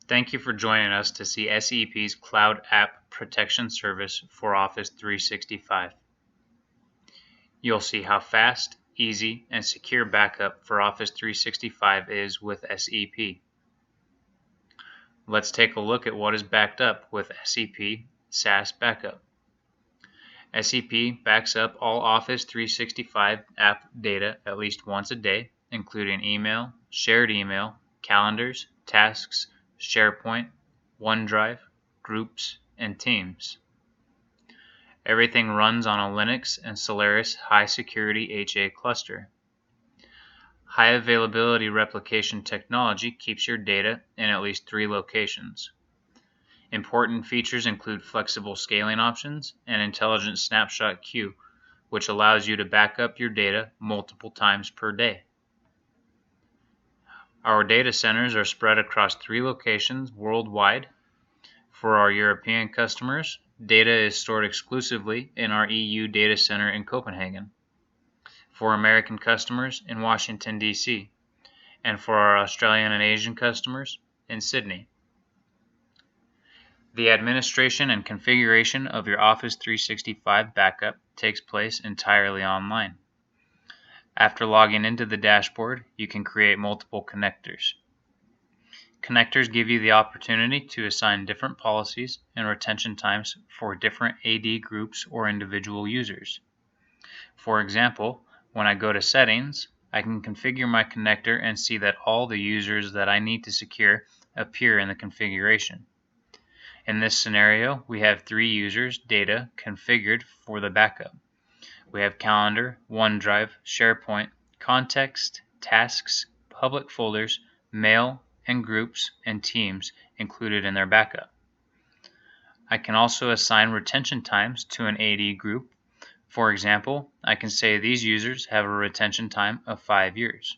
Thank you for joining us to see SEP's Cloud App Protection Service for Office 365. You'll see how fast, easy, and secure backup for Office 365 is with SEP. Let's take a look at what is backed up with SEP SaaS Backup. SEP backs up all Office 365 app data at least once a day, including email, shared email, calendars, tasks, SharePoint, OneDrive, Groups, and Teams. Everything runs on a Linux and Solaris high-security HA cluster. High availability replication technology keeps your data in at least 3 locations. Important features include flexible scaling options and intelligent snapshot queue, which allows you to back up your data multiple times per day. Our data centers are spread across 3 locations worldwide. For our European customers, data is stored exclusively in our EU data center in Copenhagen. For American customers, in Washington, D.C., and for our Australian and Asian customers, in Sydney. The administration and configuration of your Office 365 backup takes place entirely online. After logging into the dashboard, you can create multiple connectors. Connectors give you the opportunity to assign different policies and retention times for different AD groups or individual users. For example, when I go to Settings, I can configure my connector and see that all the users that I need to secure appear in the configuration. In this scenario, we have 3 users' data configured for the backup. We have Calendar, OneDrive, SharePoint, Context, Tasks, Public Folders, Mail, and Groups and Teams included in their backup. I can also assign retention times to an AD group. For example, I can say these users have a retention time of 5 years.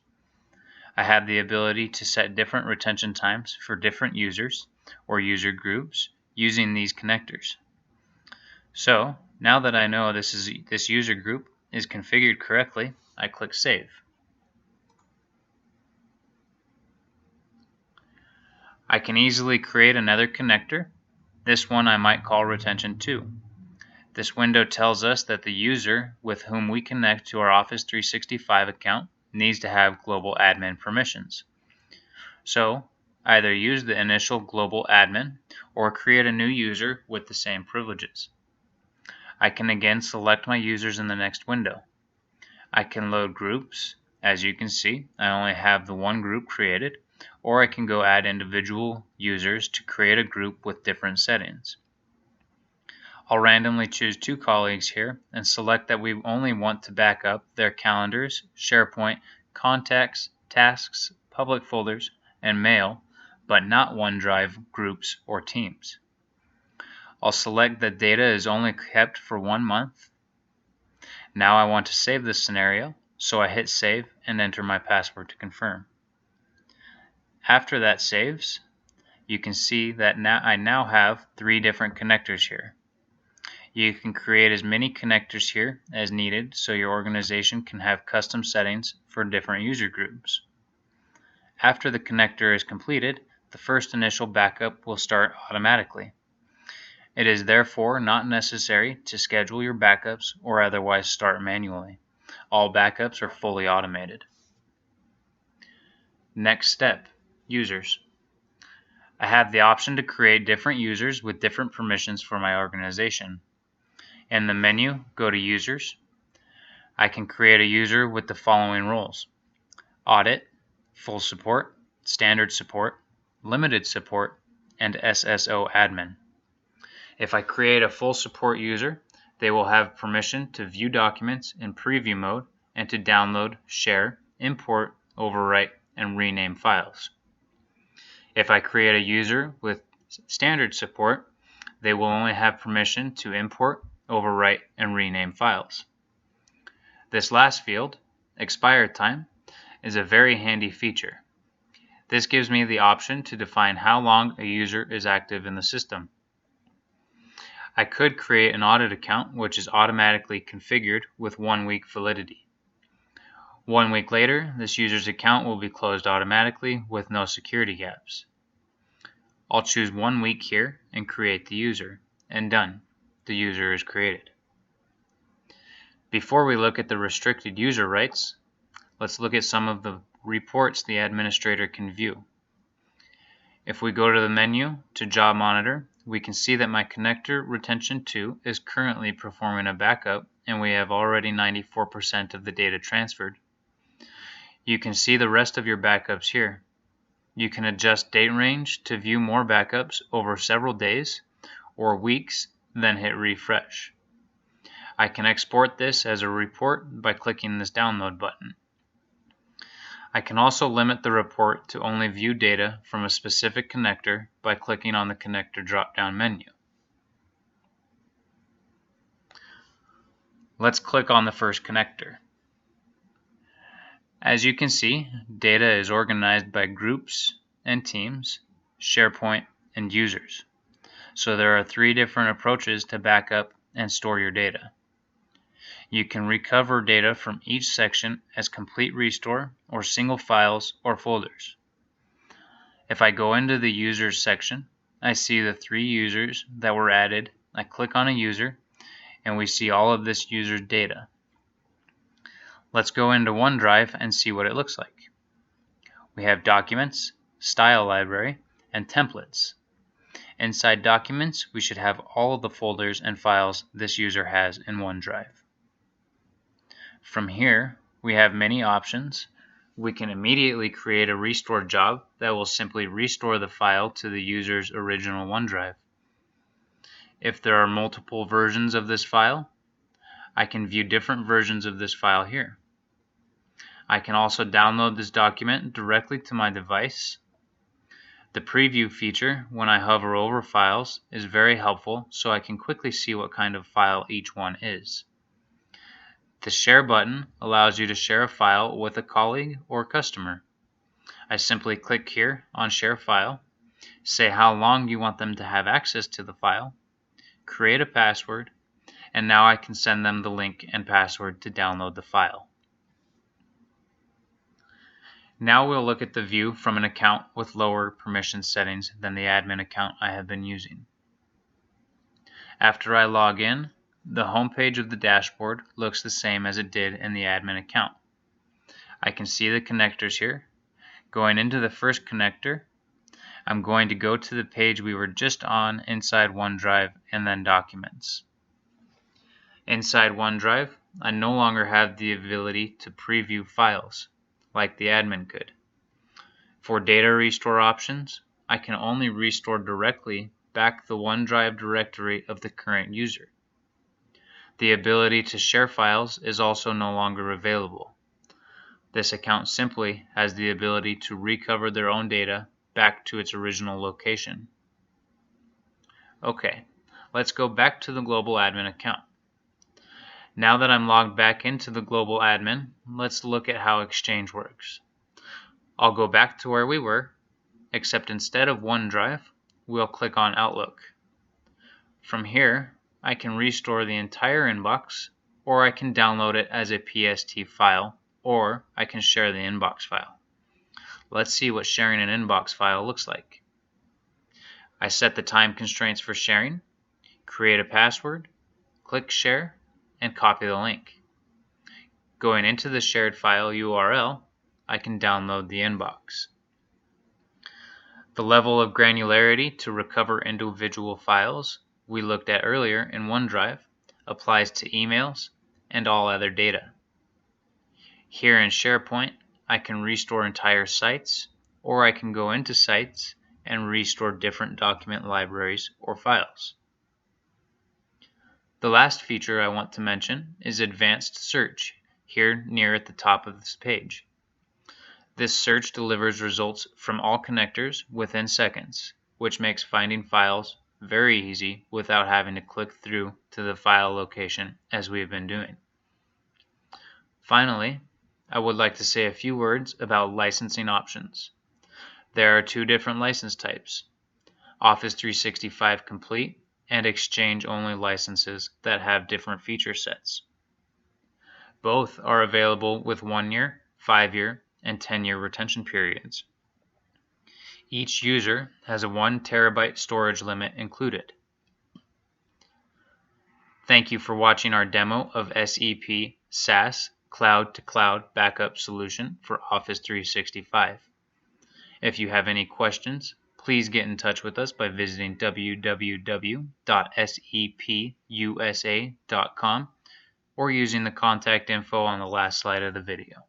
I have the ability to set different retention times for different users or user groups using these connectors. So, now that I know this user group is configured correctly, I click Save. I can easily create another connector. This one I might call Retention 2. This window tells us that the user with whom we connect to our Office 365 account needs to have global admin permissions. So, either use the initial global admin or create a new user with the same privileges. I can again select my users in the next window. I can load groups. As you can see, I only have the one group created, or I can go add individual users to create a group with different settings. I'll randomly choose 2 colleagues here and select that we only want to back up their calendars, SharePoint, contacts, tasks, public folders, and mail, but not OneDrive, Groups, or Teams. I'll select that data is only kept for 1 month. Now I want to save this scenario, so I hit Save and enter my password to confirm. After that saves, you can see that I now have 3 different connectors here. You can create as many connectors here as needed so your organization can have custom settings for different user groups. After the connector is completed, the first initial backup will start automatically. It is therefore not necessary to schedule your backups or otherwise start manually. All backups are fully automated. Next step, users. I have the option to create different users with different permissions for my organization. In the menu, go to Users. I can create a user with the following roles: Audit, Full Support, Standard Support, Limited Support, and SSO Admin. If I create a full support user, they will have permission to view documents in preview mode and to download, share, import, overwrite, and rename files. If I create a user with standard support, they will only have permission to import, overwrite, and rename files. This last field, expire time, is a very handy feature. This gives me the option to define how long a user is active in the system. I could create an audit account which is automatically configured with 1 week validity. 1 week later, this user's account will be closed automatically with no security gaps. I'll choose 1 week here and create the user, and done. The user is created. Before we look at the restricted user rights, let's look at some of the reports the administrator can view. If we go to the menu to Job Monitor, we can see that my connector retention 2 is currently performing a backup, and we have already 94% of the data transferred. You can see the rest of your backups here. You can adjust date range to view more backups over several days or weeks, then hit refresh. I can export this as a report by clicking this download button. I can also limit the report to only view data from a specific connector by clicking on the connector drop-down menu. Let's click on the first connector. As you can see, data is organized by groups and teams, SharePoint, and users. So there are 3 different approaches to backup and store your data. You can recover data from each section as complete restore or single files or folders. If I go into the users section, I see the 3 users that were added. I click on a user and we see all of this user's data. Let's go into OneDrive and see what it looks like. We have documents, style library, and templates. Inside documents, we should have all of the folders and files this user has in OneDrive. From here, we have many options. We can immediately create a restore job that will simply restore the file to the user's original OneDrive. If there are multiple versions of this file, I can view different versions of this file here. I can also download this document directly to my device. The preview feature, when I hover over files, is very helpful so I can quickly see what kind of file each one is. The share button allows you to share a file with a colleague or customer. I simply click here on Share File, say how long you want them to have access to the file, create a password, and now I can send them the link and password to download the file. Now we'll look at the view from an account with lower permission settings than the admin account I have been using. After I log in, the home page of the dashboard looks the same as it did in the admin account. I can see the connectors here. Going into the first connector, I'm going to go to the page we were just on inside OneDrive and then Documents. Inside OneDrive, I no longer have the ability to preview files like the admin could. For data restore options, I can only restore directly back the OneDrive directory of the current user. The ability to share files is also no longer available. This account simply has the ability to recover their own data back to its original location. Okay, let's go back to the global admin account. Now that I'm logged back into the global admin, let's look at how Exchange works. I'll go back to where we were, except instead of OneDrive, we'll click on Outlook. From here, I can restore the entire inbox, or I can download it as a PST file, or I can share the inbox file. Let's see what sharing an inbox file looks like. I set the time constraints for sharing, create a password, click Share, and copy the link. Going into the shared file URL, I can download the inbox. The level of granularity to recover individual files we looked at earlier in OneDrive applies to emails and all other data. Here in SharePoint, I can restore entire sites, or I can go into sites and restore different document libraries or files. The last feature I want to mention is Advanced Search, here near at the top of this page. This search delivers results from all connectors within seconds, which makes finding files very easy without having to click through to the file location as we have been doing. Finally, I would like to say a few words about licensing options. There are 2 different license types: Office 365 Complete and Exchange-only licenses that have different feature sets. Both are available with 1-year, 5-year, and 10-year retention periods. Each user has a 1 terabyte storage limit included. Thank you for watching our demo of SEP SaaS Cloud-to-Cloud Backup Solution for Office 365. If you have any questions, please get in touch with us by visiting www.sepusa.com or using the contact info on the last slide of the video.